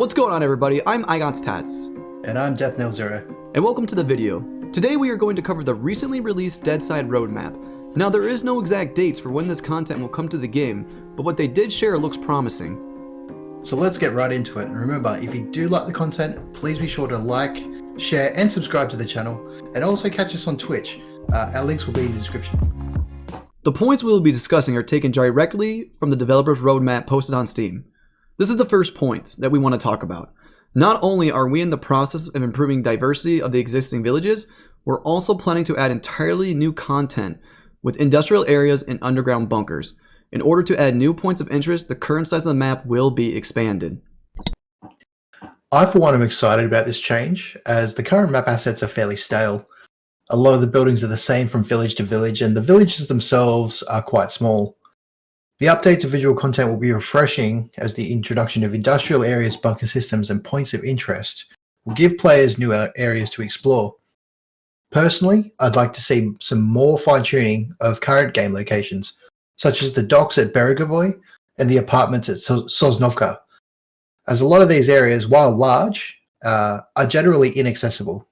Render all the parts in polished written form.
What's going on, everybody? I'm Igon's Tats. And I'm DeathNail0. And welcome to the video. Today we are going to cover the recently released Deadside roadmap. Now there is no exact dates for when this content will come to the game, but what they did share looks promising. So let's get right into it. And remember, if you do like the content, please be sure to like, share, and subscribe to the channel. And also catch us on Twitch. Our links will be in the description. The points we will be discussing are taken directly from the developer's roadmap posted on Steam. This is the first point that we want to talk about. Not only are we in the process of improving diversity of the existing villages, we're also planning to add entirely new content with industrial areas and underground bunkers. In order to add new points of interest, the current size of the map will be expanded. I, for one, am excited about this change, as the current map assets are fairly stale. A lot of the buildings are the same from village to village, and the villages themselves are quite small. The update to visual content will be refreshing, as the introduction of industrial areas, bunker systems, and points of interest will give players new areas to explore. Personally, I'd like to see some more fine-tuning of current game locations, such as the docks at Beregovoy and the apartments at Sosnovka, as a lot of these areas, while large, are generally inaccessible.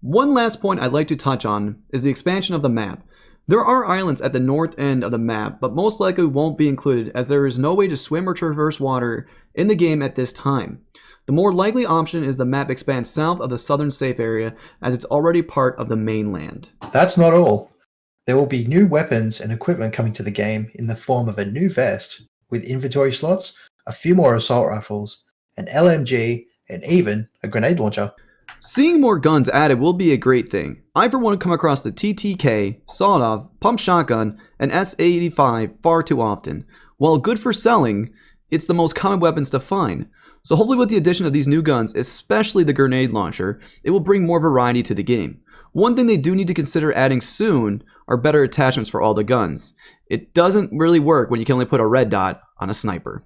One last point I'd like to touch on is the expansion of the map. There are islands at the north end of the map, but most likely won't be included as there is no way to swim or traverse water in the game at this time. The more likely option is the map expands south of the southern safe area, as it's already part of the mainland. That's not all. There will be new weapons and equipment coming to the game in the form of a new vest with inventory slots, a few more assault rifles, an LMG, and even a grenade launcher. Seeing more guns added will be a great thing. I for one come across the TTK, sawed-off, pump shotgun, and S85 far too often. While good for selling, it's the most common weapons to find. So hopefully with the addition of these new guns, especially the grenade launcher, it will bring more variety to the game. One thing they do need to consider adding soon are better attachments for all the guns. It doesn't really work when you can only put a red dot on a sniper.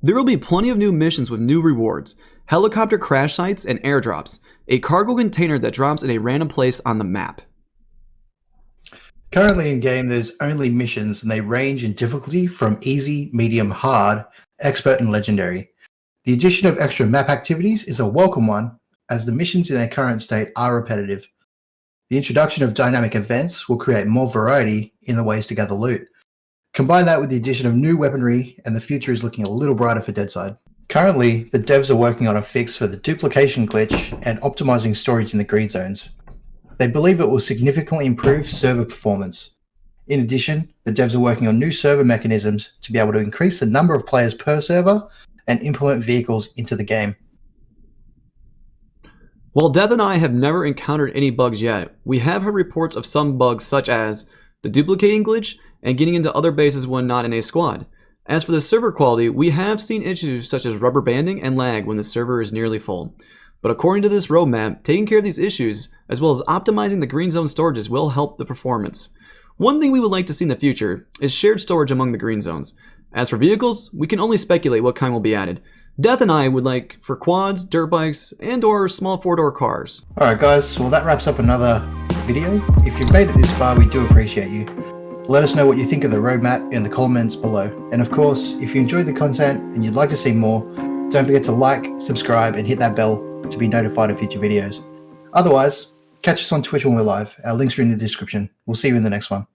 There will be plenty of new missions with new rewards, helicopter crash sites and airdrops, a cargo container that drops in a random place on the map. Currently in game, there's only missions, and they range in difficulty from easy, medium, hard, expert, and legendary. The addition of extra map activities is a welcome one, as the missions in their current state are repetitive. The introduction of dynamic events will create more variety in the ways to gather loot. Combine that with the addition of new weaponry, and the future is looking a little brighter for Deadside. Currently, the devs are working on a fix for the duplication glitch and optimizing storage in the green zones. They believe it will significantly improve server performance. In addition, the devs are working on new server mechanisms to be able to increase the number of players per server and implement vehicles into the game. While Dev and I have never encountered any bugs yet, we have heard reports of some bugs such as the duplicating glitch and getting into other bases when not in a squad. As for the server quality, we have seen issues such as rubber banding and lag when the server is nearly full. But according to this roadmap, taking care of these issues, as well as optimizing the green zone storages, will help the performance. One thing we would like to see in the future is shared storage among the green zones. As for vehicles, we can only speculate what kind will be added. Death and I would like for quads, dirt bikes, and or small four-door cars. Alright guys, well that wraps up another video. If you've made it this far, we do appreciate you. Let us know what you think of the roadmap in the comments below. And of course, if you enjoyed the content and you'd like to see more, don't forget to like, subscribe, and hit that bell to be notified of future videos. Otherwise, catch us on Twitch when we're live. Our links are in the description. We'll see you in the next one.